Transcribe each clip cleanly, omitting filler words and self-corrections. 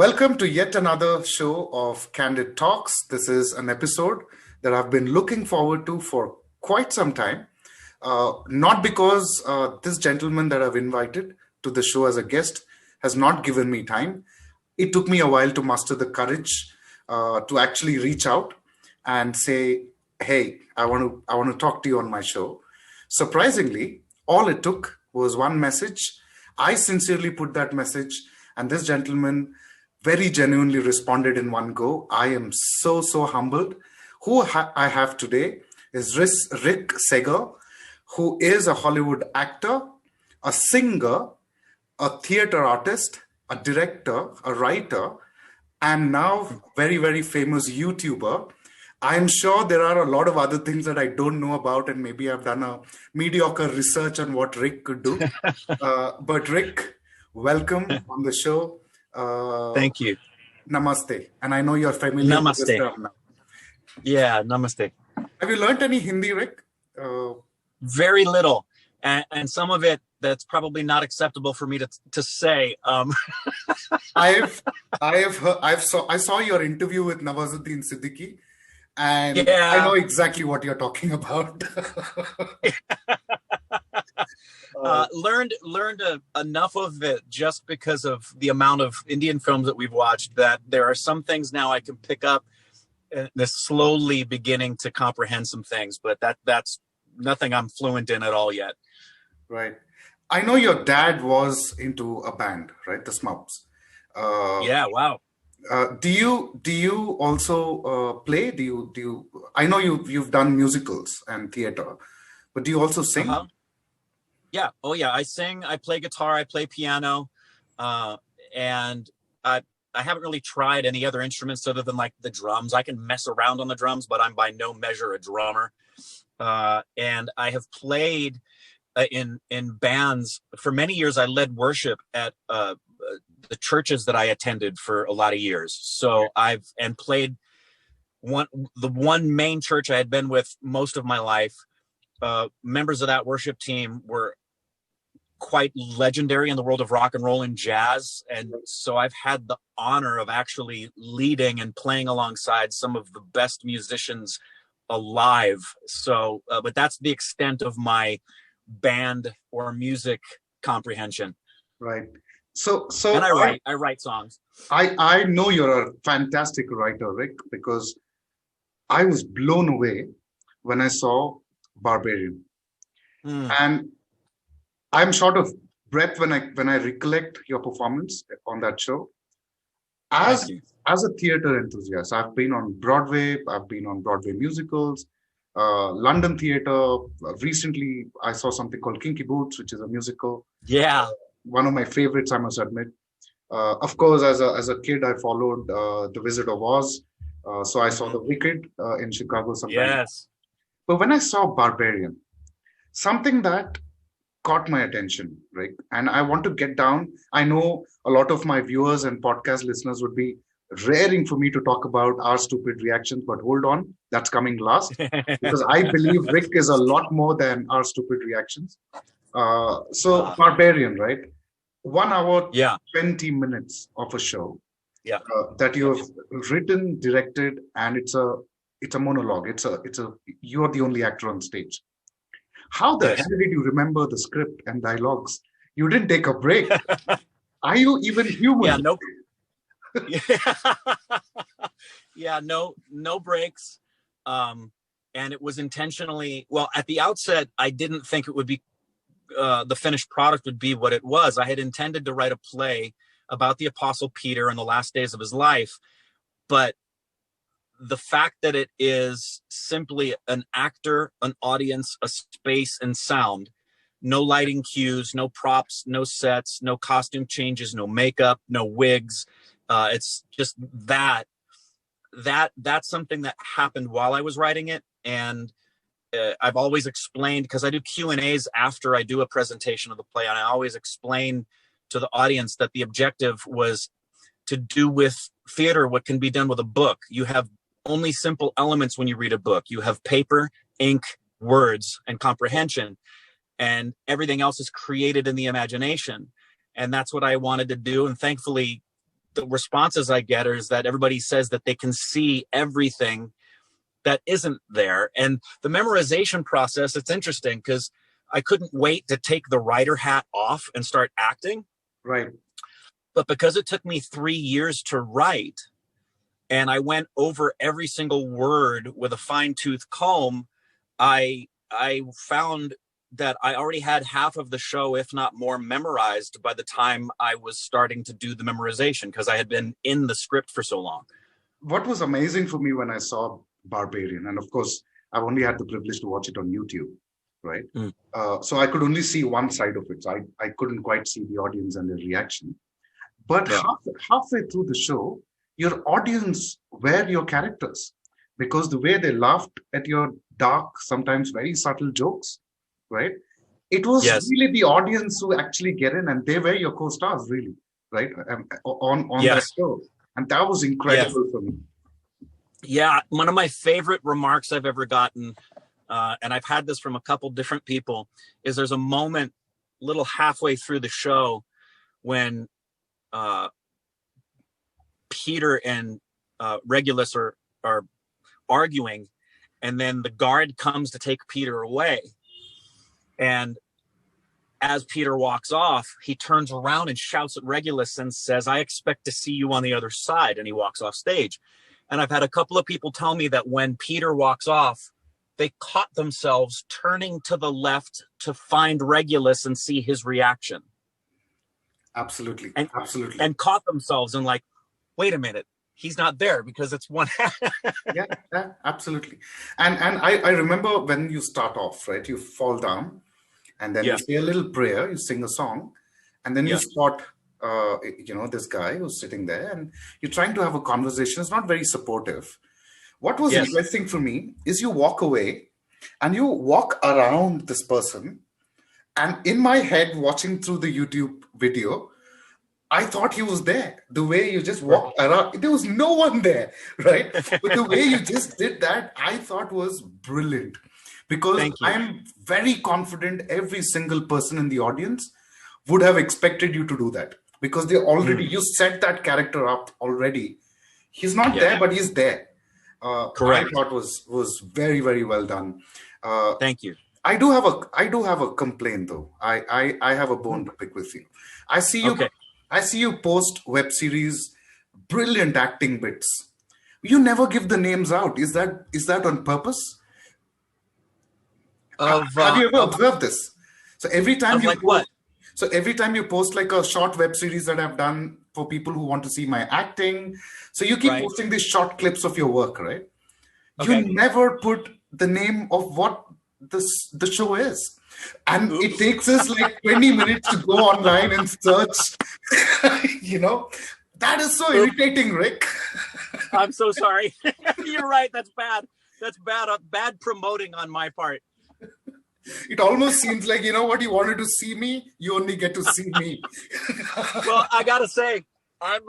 Welcome to yet another show of Candid Talks. This is an episode that I've been looking forward to for quite some time. Not because this gentleman that I've invited to the show as a guest has not given me time. It took me a while to muster the courage to actually reach out and say, "Hey, I want to talk to you on my show." Surprisingly, all it took was one message. I sincerely put that message, and this gentleman very genuinely responded in one go. I am so humbled. I have today is Rick Segall, who is a Hollywood actor, a singer, a theater artist, a director, a writer, and now very famous YouTuber. I'm sure there are a lot of other things that I don't know about, and maybe I've done a mediocre research on what Rick could do. But Rick, welcome on the show. Thank you. Namaste. And I know you're familiar with this term now. Yeah, namaste. Have you learned any Hindi, Rick? Very little. And some of it that's probably not acceptable for me to say. I saw your interview with Nawazuddin Siddiqui, and yeah. I know exactly what you're talking about. Learned enough of it just because of the amount of Indian films that we've watched that there are some things now I can pick up and slowly beginning to comprehend some things, but that's nothing I'm fluent in at all yet. Right. I know your dad was into a band, right? The Smubs. Yeah. Wow. Do you also play? Do you? I know you've done musicals and theater, but do you also sing? Uh-huh. Yeah. Oh, yeah. I sing. I play guitar. I play piano, and I haven't really tried any other instruments other than like the drums. I can mess around on the drums, but I'm by no measure a drummer. And I have played in bands for many years. I led worship at the churches that I attended for a lot of years. So I've played the one main church I had been with most of my life. Members of that worship team were quite legendary in the world of rock and roll and jazz. And so I've had the honor of actually leading and playing alongside some of the best musicians alive. So, but that's the extent of my band or music comprehension. Right. So and I write songs. I know you're a fantastic writer, Rick, because I was blown away when I saw Barbarian. And I'm short of breath when I recollect your performance on that show. As a theater enthusiast, I've been on Broadway, I've been on Broadway musicals, London theater. Recently, I saw something called Kinky Boots, which is a musical. Yeah. One of my favorites, I must admit. Of course, as a kid, I followed The Wizard of Oz. So I saw The Wicked in Chicago sometime. Yes. But when I saw Barbarian, something that caught my attention, right? And I want to get down. I know a lot of my viewers and podcast listeners would be raring for me to talk about our stupid reactions, but hold on, that's coming last. Because I believe Rick is a lot more than our stupid reactions. Barbarian, right? 1 hour, 20 minutes of a show that you have written, directed, and it's a monologue. You're the only actor on stage. How the hell did you remember the script and dialogues? You didn't take a break. Are you even human? Yeah, nope. Yeah, no breaks. And it was intentionally, well, at the outset, I didn't think it would be, the finished product would be what it was. I had intended to write a play about the Apostle Peter and the last days of his life, but the fact that it is simply an actor, an audience, a space, and sound, no lighting cues, no props, no sets, no costume changes, no makeup, no wigs. It's just that's something that happened while I was writing it. And I've always explained, because I do Q&As after I do a presentation of the play, and I always explain to the audience that the objective was to do with theater what can be done with a book. You have only simple elements when you read a book. You have paper, ink, words, and comprehension, and everything else is created in the imagination. And that's what I wanted to do. And thankfully, the responses I get is that everybody says that they can see everything that isn't there. And the memorization process, it's interesting because I couldn't wait to take the writer hat off and start acting. Right. But because it took me 3 years to write, and I went over every single word with a fine-tooth comb, I found that I already had half of the show, if not more, memorized by the time I was starting to do the memorization, because I had been in the script for so long. What was amazing for me when I saw Barbarian, and of course, I've only had the privilege to watch it on YouTube, right? So I could only see one side of it. So I couldn't quite see the audience and their reaction. But halfway through the show, your audience were your characters, because the way they laughed at your dark, sometimes very subtle jokes, right? It was really the audience who actually get in, and they were your co-stars, really, right? On that show. And that was incredible for me. Yeah, one of my favorite remarks I've ever gotten, and I've had this from a couple different people, is there's a moment a little halfway through the show when Peter and Regulus are arguing, and then the guard comes to take Peter away. And as Peter walks off, he turns around and shouts at Regulus and says, "I expect to see you on the other side." And he walks off stage. And I've had a couple of people tell me that when Peter walks off, they caught themselves turning to the left to find Regulus and see his reaction. Absolutely. Absolutely. And caught themselves and like, wait a minute, he's not there because it's one. yeah, absolutely. And I remember when you start off, right, you fall down and then you say a little prayer, you sing a song, and then you spot this guy who's sitting there, and you're trying to have a conversation. It's not very supportive. What was interesting for me is you walk away and you walk around this person. And in my head, watching through the YouTube video, I thought he was there. The way you just walked around, there was no one there, right? But the way you just did that, I thought was brilliant. Because I'm very confident every single person in the audience would have expected you to do that. Because they already, you set that character up already. He's not there, but he's there. Correct. I thought was very, very well done. Thank you. I do have a complaint though. I have a bone to pick with you. I see you post web series, brilliant acting bits. You never give the names out. Is that on purpose? Have you ever observed this? So every time every time you post like a short web series that I've done for people who want to see my acting, so you keep posting these short clips of your work, right? Okay. You never put the name of what the show is. And it takes us like 20 minutes to go online and search. That is so irritating, Rick. I'm so sorry. You're right. That's bad. That's bad. Bad promoting on my part. It almost seems like, you wanted to see me, you only get to see me. Well, I gotta say, I'm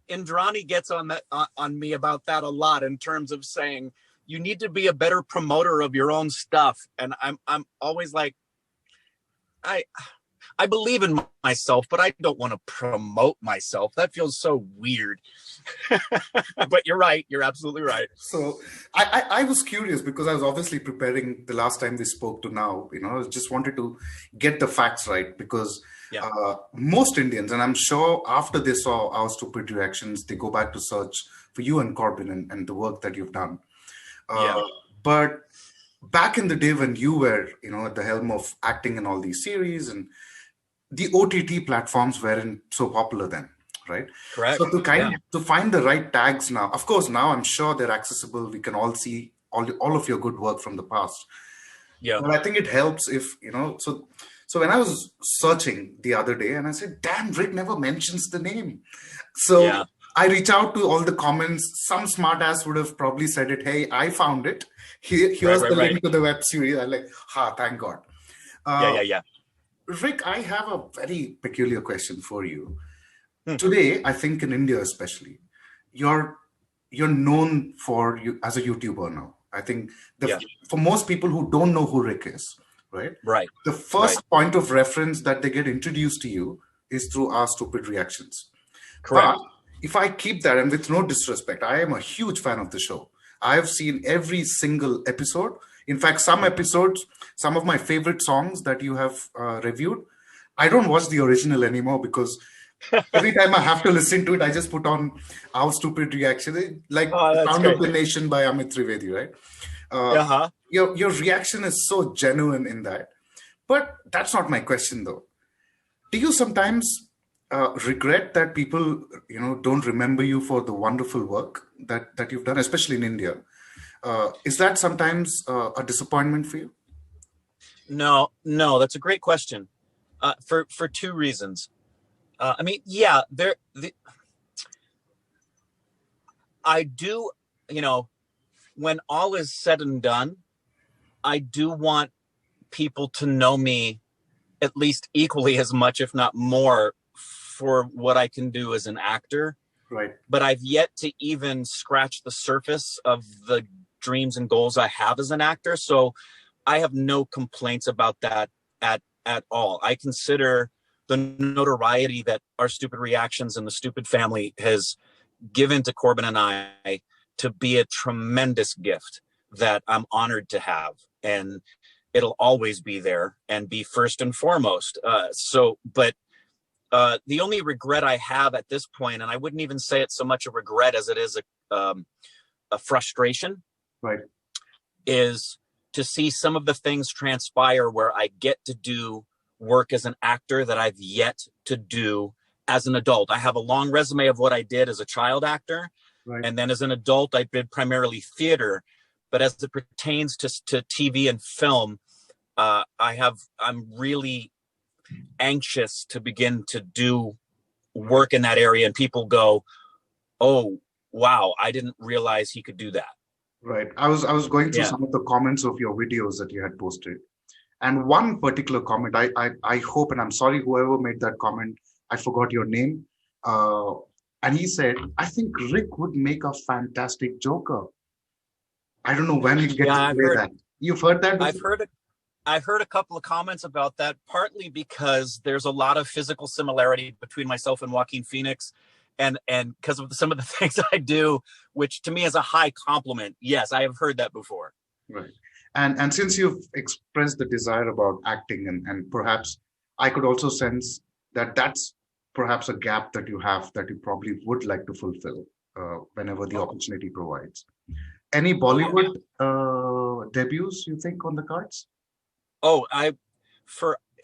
Indrani gets on me about that a lot in terms of saying you need to be a better promoter of your own stuff. And I'm always like, I believe in myself, but I don't want to promote myself. That feels so weird. But you're right. You're absolutely right. So I was curious because I was obviously preparing the last time we spoke to now. I just wanted to get the facts right because most Indians, and I'm sure after they saw our stupid reactions, they go back to search for you and Korbin and the work that you've done. But back in the day when you were, at the helm of acting in all these series, and the OTT platforms weren't so popular then, right? Correct. So to find the right tags now, of course, now I'm sure they're accessible. We can all see all of your good work from the past. Yeah. But I think it helps if, so when I was searching the other day and I said, damn, Rick never mentions the name. So I reach out to all the comments. Some smartass would have probably said it. Hey, I found it. Here's the link to the web series. I'm like, thank God. Rick, I have a very peculiar question for you. Today, I think in India especially, you're known for as a YouTuber now. I think for most people who don't know who Rick is, right? Right. The first point of reference that they get introduced to you is through our stupid reactions. Correct. But if I keep that, and with no disrespect, I am a huge fan of the show. I have seen every single episode. In fact, some episodes, some of my favorite songs that you have reviewed, I don't watch the original anymore because every time I have to listen to it, I just put on Our Stupid Reaction, like Oh, The that's Sound of great. the Nation by Amit Trivedi, right? Uh-huh. Your reaction is so genuine in that. But that's not my question, though. Do you sometimes regret that people, don't remember you for the wonderful work that you've done, especially in India? Is that sometimes a disappointment for you? No, that's a great question. For two reasons. I mean, yeah, I do, when all is said and done, I do want people to know me at least equally as much, if not more, for what I can do as an actor. Right. But I've yet to even scratch the surface of the dreams and goals I have as an actor. So I have no complaints about that at all. I consider the notoriety that Our Stupid Reactions and the Stupid family has given to Korbin and I to be a tremendous gift that I'm honored to have. And it'll always be there and be first and foremost. But the only regret I have at this point, and I wouldn't even say it's so much a regret as it is a frustration, Right. is to see some of the things transpire where I get to do work as an actor that I've yet to do as an adult. I have a long resume of what I did as a child actor. Right. And then as an adult, I did primarily theater. But as it pertains to TV and film, I'm really anxious to begin to do work in that area. And people go, oh, wow, I didn't realize he could do that. Right. I was going through Yeah. some of the comments of your videos that you had posted. And one particular comment, I hope, and I'm sorry, whoever made that comment, I forgot your name. And he said, I think Rick would make a fantastic Joker. I don't know when you get to play that. You've heard that before? I've heard a couple of comments about that, partly because there's a lot of physical similarity between myself and Joaquin Phoenix, and because of some of the things I do, which to me is a high compliment. Yes, I have heard that before. Right. And since you've expressed the desire about acting, and perhaps I could also sense that that's perhaps a gap that you have that you probably would like to fulfill whenever the opportunity provides. Any Bollywood debuts you think on the cards? Oh,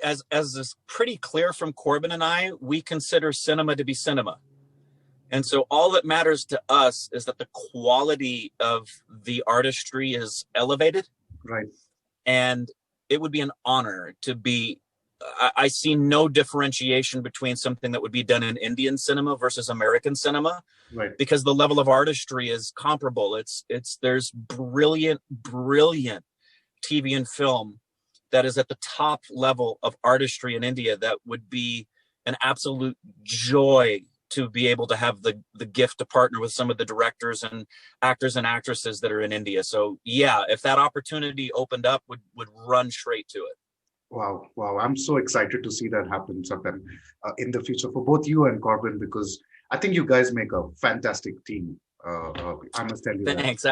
as is pretty clear from Korbin and I, we consider cinema to be cinema. And so all that matters to us is that the quality of the artistry is elevated. Right. And it would be an honor to be, I see no differentiation between something that would be done in Indian cinema versus American cinema. Right. Because the level of artistry is comparable. There's brilliant TV and film that is at the top level of artistry in India that would be an absolute joy to be able to have the gift to partner with some of the directors and actors and actresses that are in India. So yeah, if that opportunity opened up, would run straight to it. Wow. I'm so excited to see that happen sometime in the future for both you and Korbin, because I think you guys make a fantastic team. I must tell you that. Thanks.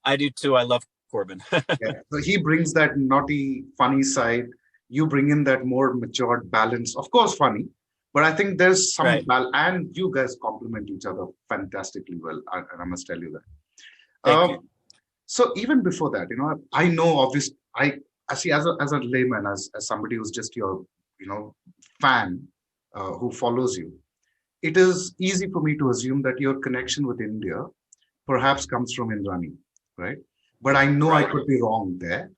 I do too. I love Korbin. Yeah. So he brings that naughty, funny side. You bring in that more matured balance. Of course, funny, but I think there's some Right. and you guys complement each other fantastically well. And I must tell you that. Thank you. So even before that, I know obviously I see as a layman, as somebody who's just your fan who follows you. It is easy for me to assume that your connection with India perhaps comes from Indrani, right? But I know I could be wrong there.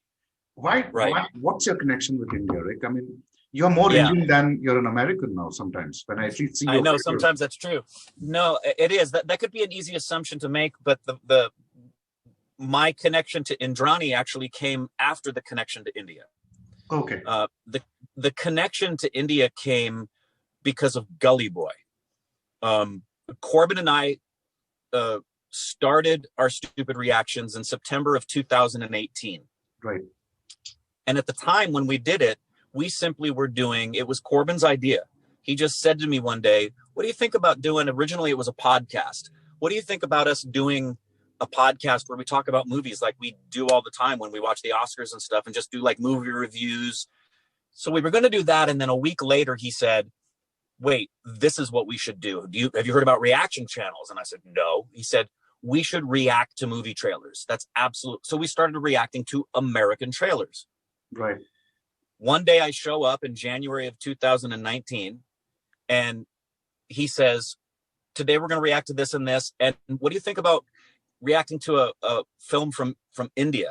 Why? What's your connection with India, Rick? I mean, you're more Indian than you're an American now sometimes. When I at least see I know sometimes that's true. No, it is. That could be an easy assumption to make, but my connection to Indrani actually came after the connection to India. Okay. The connection to India came because of Gullyboy. Korbin and I started Our Stupid Reactions in September of 2018. Right. And at the time when we did it, we simply were it was Korbin's idea. He just said to me one day, what do you think about doing, originally it was a podcast. What do you think about us doing a podcast where we talk about movies like we do all the time when we watch the Oscars and stuff, and just do like movie reviews? So we were going to do that. And then a week later he said, wait, this is what we should do. Have you heard about reaction channels? And I said, no. He said, we should react to movie trailers. That's absolute. So we started reacting to American trailers. Right. One day I show up in January of 2019 and he says, today we're going to react to this and this. And what do you think about reacting to a film from India?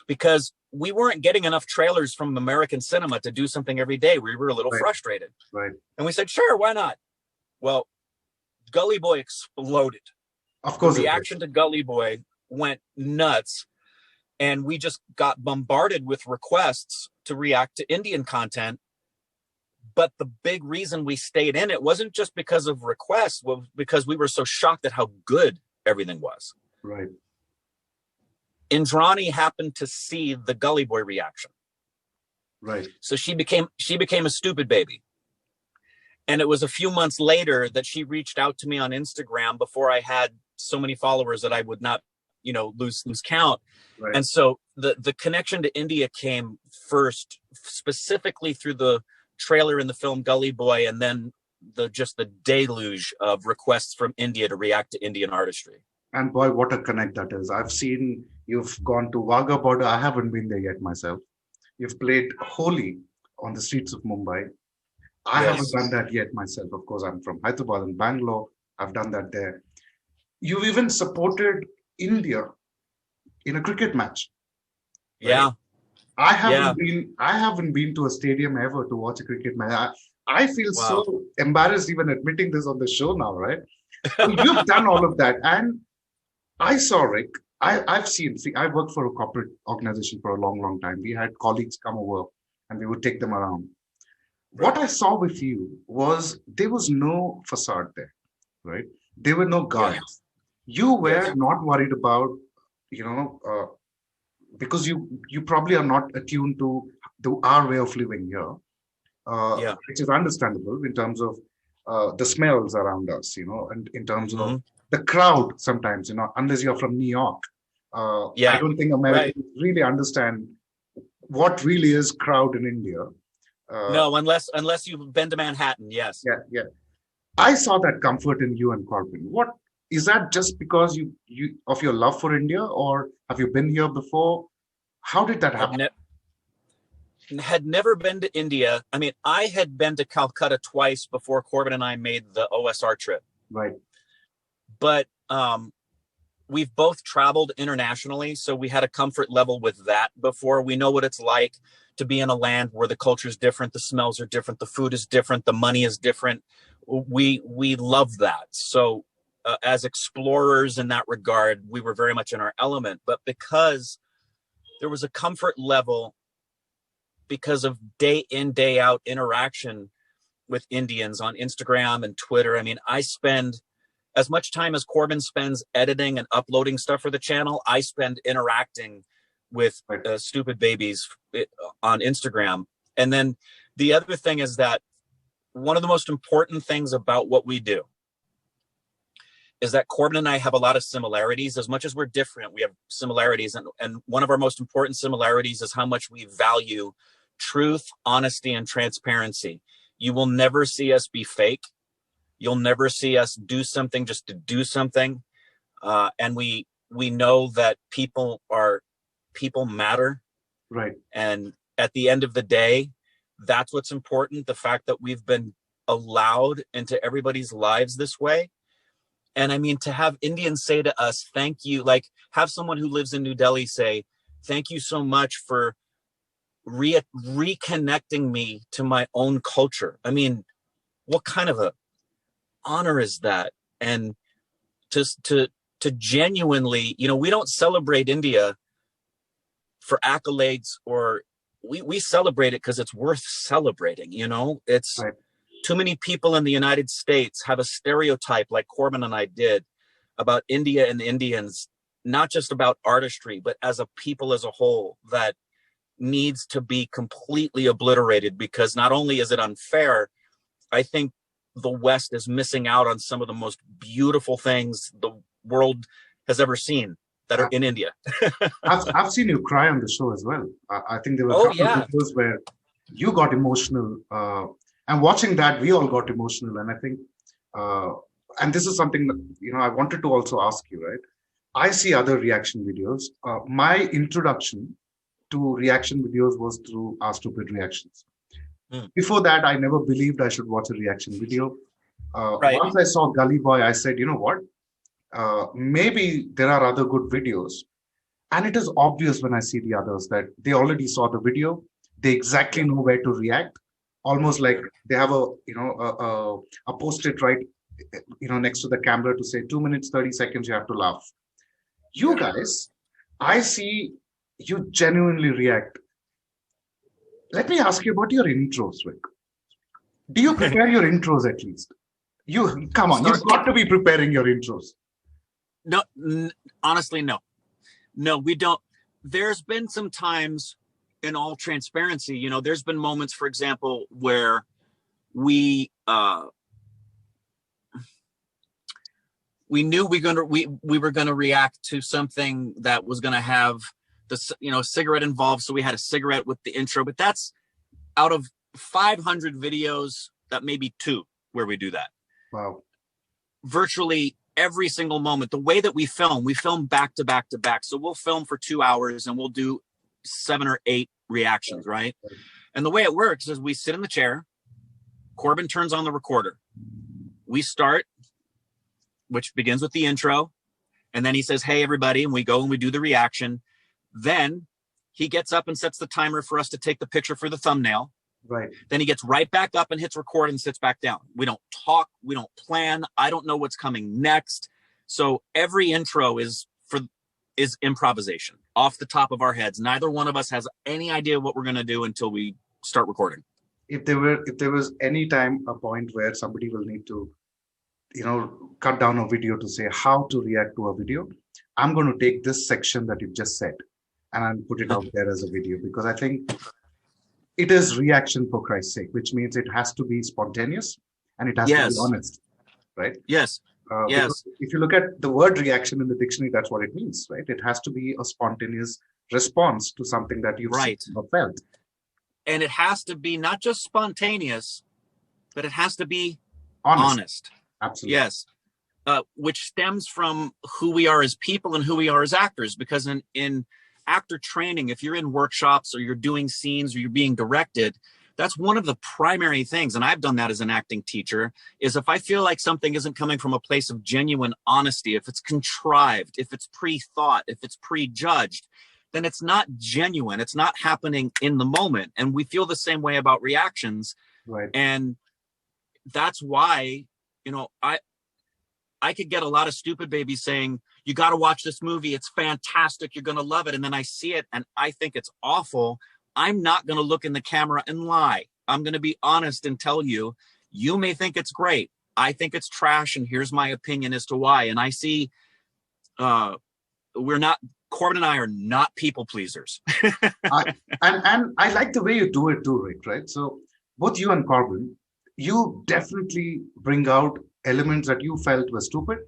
Because we weren't getting enough trailers from American cinema to do something every day. We were a little frustrated. Right. And we said, sure, why not? Well, Gullyboy exploded. Of course. The reaction to Gullyboy went nuts. And we just got bombarded with requests to react to Indian content. But the big reason we stayed in it wasn't just because of requests, well, because we were so shocked at how good everything was. Right. Indrani happened to see the Gullyboy reaction. Right. So she became a stupid baby. And it was a few months later that she reached out to me on Instagram, before I had so many followers that I would not, lose count. Right. And so the connection to India came first, specifically through the trailer in the film Gullyboy, and then the deluge of requests from India to react to Indian artistry. And boy, what a connect that is. I've seen you've gone to Wagah border. I haven't been there yet myself. You've played Holi on the streets of Mumbai. I haven't done that yet myself. Of course, I'm from Hyderabad and Bangalore. I've done that there. You've even supported India in a cricket match. Right? Yeah. I haven't been to a stadium ever to watch a cricket match. I feel so embarrassed even admitting this on the show now, right? So you've done all of that. And I saw Rick. I've seen, I worked for a corporate organization for a long, long time. We had colleagues come over and we would take them around. What I saw with you was there was no facade there, right? There were no guards. You were not worried about, because you probably are not attuned to our way of living here, which is understandable in terms of the smells around us, and in terms of the crowd sometimes, unless you're from New York. I don't think Americans really understand what really is crowd in India. No, unless you've been to Manhattan, yes. Yeah. I saw that comfort in you and Korbin. What is that? Just because you of your love for India, or have you been here before? How did that happen? Had never been to India. I mean, I had been to Calcutta twice before Korbin and I made the OSR trip. Right. But we've both traveled internationally, so we had a comfort level with that before. We know what it's like to be in a land where the culture is different, the smells are different, the food is different, the money is different. We love that. So as explorers in that regard, we were very much in our element. But because there was a comfort level, because of day in, day out interaction with Indians on Instagram and Twitter. I mean, I spend as much time as Korbin spends editing and uploading stuff for the channel. I spend interacting with stupid babies on Instagram. And then the other thing is that one of the most important things about what we do is that Korbin and I have a lot of similarities. As much as we're different, we have similarities. And one of our most important similarities is how much we value truth, honesty, and transparency. You will never see us be fake. You'll never see us do something just to do something. And we know that people matter. Right. And at the end of the day, that's what's important. The fact that we've been allowed into everybody's lives this way. And I mean, to have Indians say to us, thank you, like have someone who lives in New Delhi say, thank you so much for reconnecting me to my own culture. I mean, what kind of a honor is that? And to genuinely, we don't celebrate India for accolades, or we celebrate it because it's worth celebrating. It's right. Too many people in the United States have a stereotype like Korbin and I did about India and Indians, not just about artistry, but as a people as a whole, that needs to be completely obliterated, because not only is it unfair, I think the West is missing out on some of the most beautiful things the world has ever seen that are in India. I've seen you cry on the show as well. I think there were a Oh couple of yeah. videos where you got emotional, and watching that, we all got emotional. And I think, and this is something that I wanted to also ask you, right? I see other reaction videos. My introduction to reaction videos was through our stupid reactions. Before that, I never believed I should watch a reaction video. Right. Once I saw Gullyboy, I said, you know what? Maybe there are other good videos. And it is obvious when I see the others that they already saw the video. They exactly know where to react. Almost like they have a post-it right, next to the camera to say 2 minutes, 30 seconds, you have to laugh. You guys, I see you genuinely react. Let me ask you about your intros, Rick. Do you prepare your intros at least? Come on, you've got to be preparing your intros. No, honestly, no. No, we don't. There's been some times, in all transparency, there's been moments, for example, where we knew we were gonna react to something that was gonna have the cigarette involved, so we had a cigarette with the intro. But that's out of 500 videos, that may be 2 where we do that. Wow. Virtually every single moment, the way that we film back to back to back. So we'll film for 2 hours and we'll do 7 or 8 reactions, right? And the way it works is we sit in the chair, Korbin turns on the recorder. We start, which begins with the intro. And then he says, hey, everybody. And we go and we do the reaction. Then he gets up and sets the timer for us to take the picture for the thumbnail. Right. Then he gets right back up and hits record and sits back down. We don't talk. We don't plan. I don't know what's coming next. So every intro is improvisation off the top of our heads. Neither one of us has any idea what we're going to do until we start recording. If there was any time a point where somebody will need to, cut down a video to say how to react to a video, I'm going to take this section that you just said and I'll put it out there as a video, because I think it is reaction for Christ's sake, which means it has to be spontaneous and it has to be honest, right? Yes. Yes. If you look at the word reaction in the dictionary, that's what it means, right? It has to be a spontaneous response to something that you've seen or felt. And it has to be not just spontaneous, but it has to be honest. Absolutely. Yes. Which stems from who we are as people and who we are as actors. Because in actor training, if you're in workshops or you're doing scenes or you're being directed, that's one of the primary things, and I've done that as an acting teacher, is if I feel like something isn't coming from a place of genuine honesty, if it's contrived, if it's pre-thought, if it's prejudged, then it's not genuine. It's not happening in the moment. And we feel the same way about reactions. Right. And that's why, I could get a lot of stupid babies saying, you got to watch this movie. It's fantastic. You're going to love it. And then I see it and I think it's awful. I'm not going to look in the camera and lie. I'm going to be honest and tell you, you may think it's great. I think it's trash. And here's my opinion as to why. And I see, Korbin and I are not people pleasers. and I like the way you do it too, Rick, right? So both you and Korbin, you definitely bring out elements that you felt were stupid,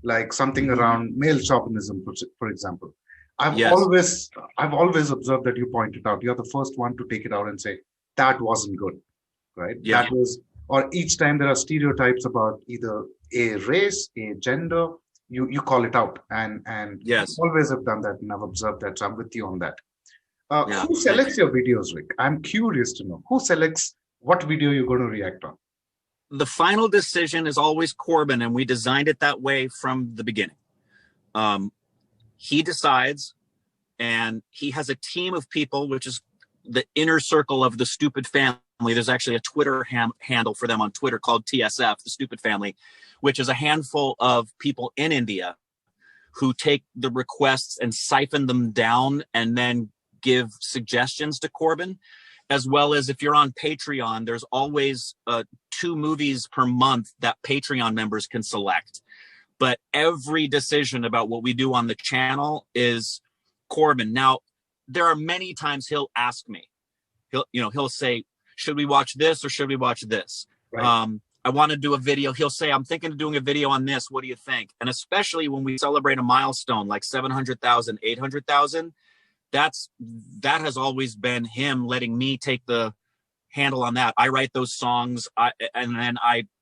like something around male chauvinism, for example. I've always observed that you point it out. You're the first one to take it out and say, that wasn't good, right? Yeah. That was, or each time there are stereotypes about either a race, a gender, you call it out. And yes, you always have done that, and I've observed that, so I'm with you on that. Who selects your videos, Rick? I'm curious to know. Who selects what video you're going to react on? The final decision is always Korbin, and we designed it that way from the beginning. He decides, and he has a team of people, which is the inner circle of the Stupid Family. There's actually a Twitter handle for them on Twitter called TSF, the Stupid Family, which is a handful of people in India who take the requests and siphon them down and then give suggestions to Korbin. As well as if you're on Patreon, there's always 2 movies per month that Patreon members can select. But every decision about what we do on the channel is Korbin. Now, there are many times he'll ask me. He'll say, should we watch this or should we watch this? Right. I want to do a video. He'll say, I'm thinking of doing a video on this. What do you think? And especially when we celebrate a milestone like 700,000, 800,000, that has always been him letting me take the handle on that. I write those songs, and then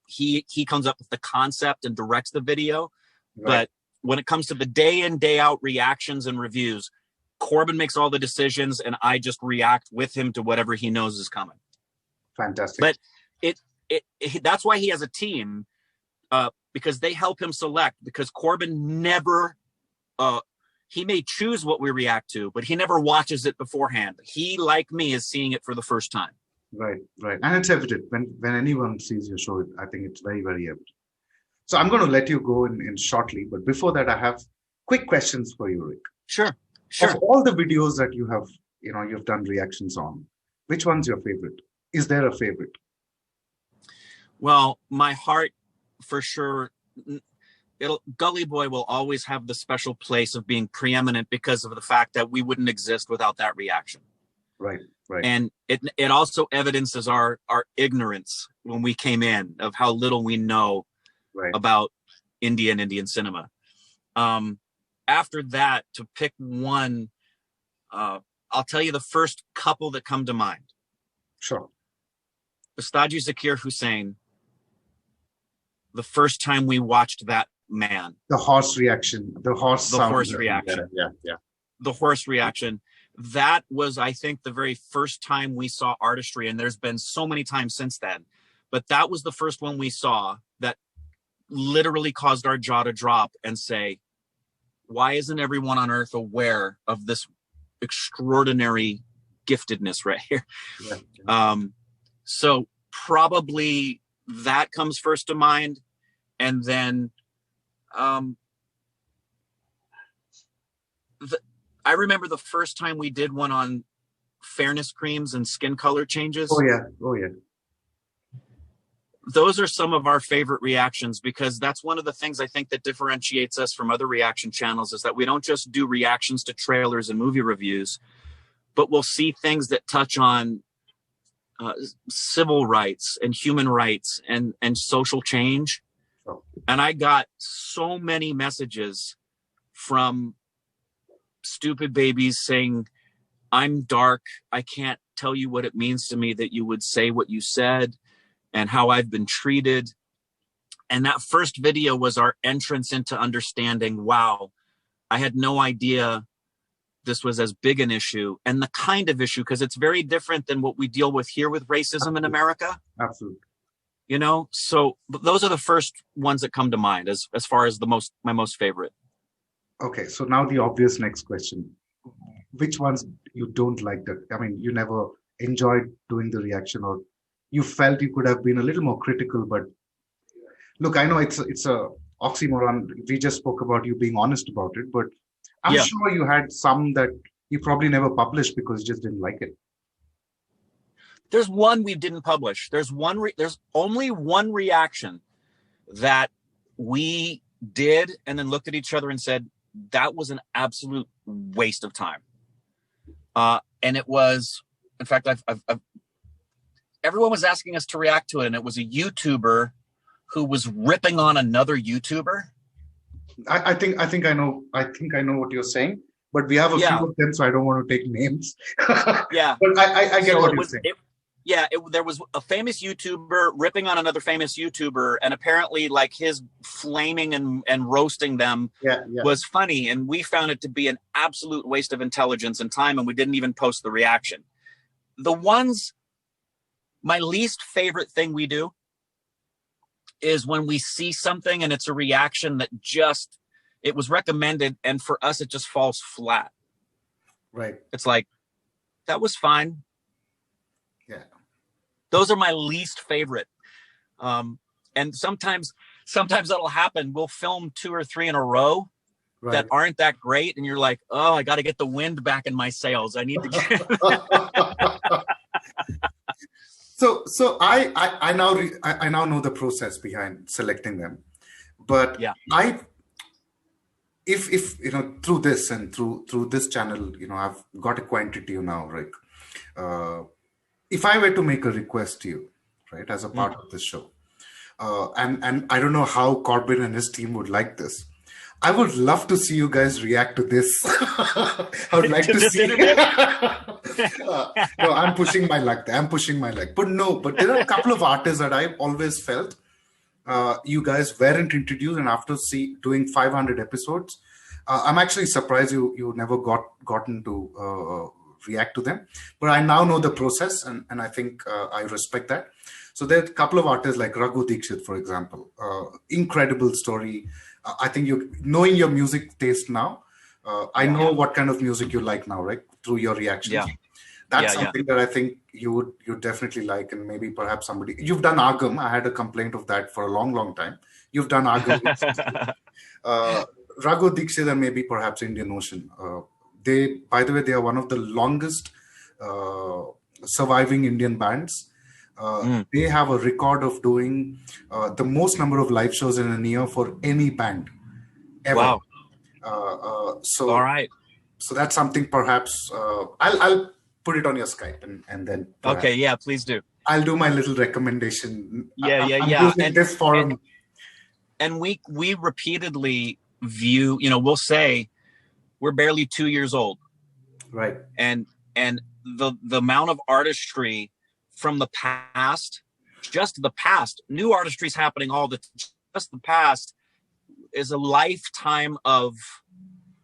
he comes up with the concept and directs the video. Right. But when it comes to the day in, day out reactions and reviews, Korbin makes all the decisions, and I just react with him to whatever he knows is coming. Fantastic. But that's why he has a team, because they help him select, because Korbin never, he may choose what we react to, but he never watches it beforehand. He, like me, is seeing it for the first time. Right. And it's evident when anyone sees your show. I think it's very, very evident. So I'm going to let you go in shortly, but before that, I have quick questions for you, Rick. Sure. Of all the videos that you have, you've done reactions on, which one's your favorite? Is there a favorite? Well, my heart, for sure, Gullyboy will always have the special place of being preeminent because of the fact that we wouldn't exist without that reaction. Right. And it also evidences our ignorance when we came in of how little we know about India and Indian cinema. After that, to pick one, I'll tell you the first couple that come to mind. Sure. Ustaji Zakir Hussain, the first time we watched that man. The horse reaction. The horse reaction. Yeah. The horse reaction. That was, I think, the very first time we saw artistry, and there's been so many times since then. But that was the first one we saw that literally caused our jaw to drop and say, why isn't everyone on earth aware of this extraordinary giftedness right here? Yeah. So probably that comes first to mind. And then I remember the first time we did one on fairness creams and skin color changes. Oh, yeah. Those are some of our favorite reactions, because that's one of the things I think that differentiates us from other reaction channels, is that we don't just do reactions to trailers and movie reviews, but we'll see things that touch on civil rights and human rights and social change. Oh. And I got so many messages from stupid babies saying, I'm dark. I can't tell you what it means to me that you would say what you said, and how I've been treated. And that first video was our entrance into understanding, wow, I had no idea this was as big an issue, and the kind of issue, because it's very different than what we deal with here with racism. Absolutely. In America. Absolutely. So those are the first ones that come to mind as far as my most favorite. Okay, so now the obvious next question. Which ones you don't like? You never enjoyed doing the reaction, or you felt you could have been a little more critical? But look, I know it's a oxymoron. We just spoke about you being honest about it, but I'm sure you had some that you probably never published because you just didn't like it. There's one we didn't publish. There's only one reaction that we did and then looked at each other and said, that was an absolute waste of time. And it was, in fact, everyone was asking us to react to it, and it was a YouTuber who was ripping on another YouTuber. I think I know what you're saying, but we have a few of them, so I don't want to take names. Yeah, but I get what you're saying. There was a famous YouTuber ripping on another famous YouTuber, and apparently like his flaming and roasting them was funny, and we found it to be an absolute waste of intelligence and time, and we didn't even post the reaction. My least favorite thing we do is when we see something and it's a reaction that it was recommended, and for us it just falls flat. Right. It's like, that was fine. Yeah. Those are my least favorite. And sometimes that'll happen. We'll film 2 or 3 in a row that aren't that great, and you're like, oh, I got to get the wind back in my sails. I need to get So I now know the process behind selecting them, but if through this and through this channel, I've got acquainted to you now, Rick. If I were to make a request to you, right, as a part of this show, And I don't know how Korbin and his team would like this. I would love to see you guys react to this. I would like to see. No, I'm pushing my luck there. I'm pushing my luck. But no, but there are a couple of artists that I've always felt you guys weren't introduced, and after doing 500 episodes, I'm actually surprised you never gotten to react to them. But I now know the process, and I think I respect that. So there are a couple of artists like Raghu Dikshit, for example. Incredible story. I think you knowing your music taste now. I know what kind of music you like now, right? Through your reactions. Yeah. That's something that I think you definitely like, and maybe perhaps somebody. You've done Agam. I had a complaint of that for a long time. You've done Agam. Raghu Dikshit and maybe perhaps Indian Ocean. By the way, they are one of the longest surviving Indian bands. They have a record of doing the most number of live shows in a year for any band ever. Wow. So all right. So that's something perhaps I'll put it on your Skype and then okay, yeah, please do. I'll do my little recommendation. I'm using this forum. And we repeatedly view, we'll say we're barely 2 years old. Right. And the amount of artistry from the past, just the past, new artistry is happening just the past is a lifetime of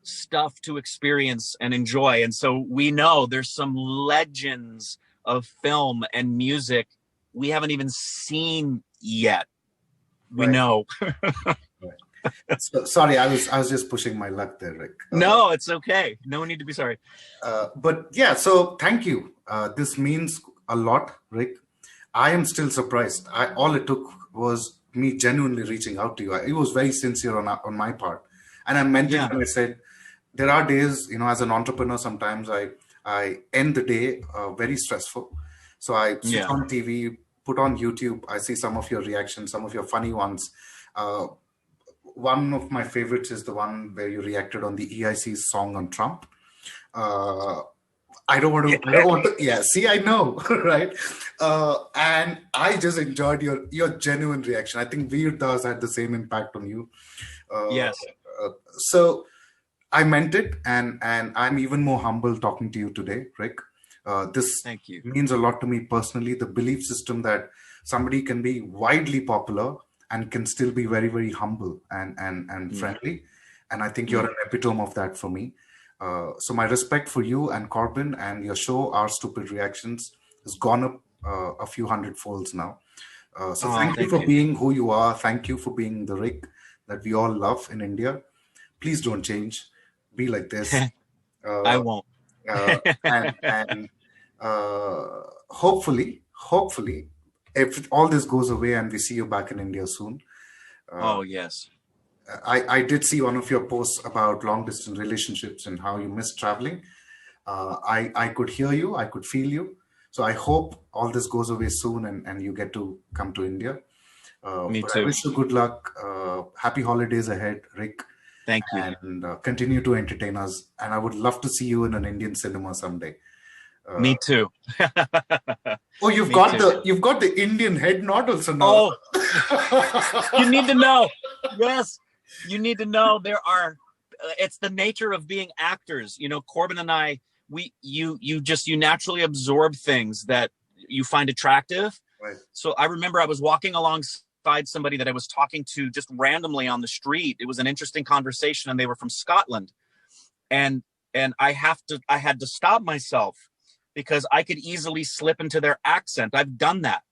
stuff to experience and enjoy. And so we know there's some legends of film and music we haven't even seen yet. We know. So, sorry, I was just pushing my luck there, Rick. No, it's okay. No need to be sorry. But yeah, so thank you. This means a lot, Rick. I am still surprised. All it took was me genuinely reaching out to you. It was very sincere on my part, and I meant it when I said there are days, as an entrepreneur, sometimes I end the day very stressful. So I switch on TV, put on YouTube. I see some of your reactions, some of your funny ones. One of my favorites is the one where you reacted on the EIC's song on Trump. I don't want to. Yeah, see, I know, right? And I just enjoyed your genuine reaction. I think Veer Das had the same impact on you. Yes. So I meant it, and I'm even more humble talking to you today, Rick. This Thank you. Means a lot to me personally. The belief system that somebody can be widely popular and can still be very, very humble and friendly. And I think you're an epitome of that for me. So my respect for you and Korbin and your show, Our Stupid Reactions, has gone up a few hundred folds now. So thank you for being who you are. Thank you for being the Rick that we all love in India. Please don't change. Be like this. I won't. And hopefully, if all this goes away and we see you back in India soon. Yes. I did see one of your posts about long distance relationships and how you miss traveling. I could hear you. I could feel you. So I hope all this goes away soon and you get to come to India. Me too. I wish you good luck. Happy holidays ahead, Rick. Thank you. And continue to entertain us. And I would love to see you in an Indian cinema someday. Me too. Oh, you've got the Indian head nod also now. Oh, you need to know. Yes, you need to know. There are. It's the nature of being actors. Korbin and I. You naturally absorb things that you find attractive. Right. So I remember I was walking alongside somebody that I was talking to just randomly on the street. It was an interesting conversation, and they were from Scotland, and I had to stop myself, because I could easily slip into their accent. I've done that.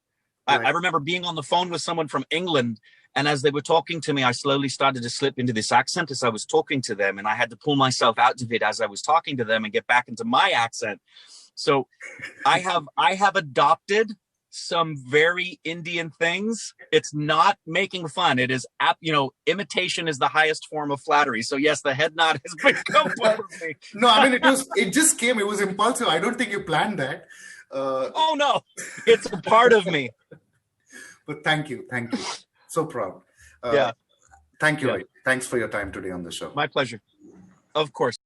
Right. I remember being on the phone with someone from England, and as they were talking to me, I slowly started to slip into this accent as I was talking to them, and I had to pull myself out of it as I was talking to them and get back into my accent. So I have adopted some very Indian things. It's not making fun. It is, imitation is the highest form of flattery. So yes, the head nod has become over me. No, I mean, it just came. It was impulsive. I don't think you planned that. Oh no, it's a part of me. But thank you. So proud. Yeah. Thank you. Yeah. Thanks for your time today on the show. My pleasure. Of course.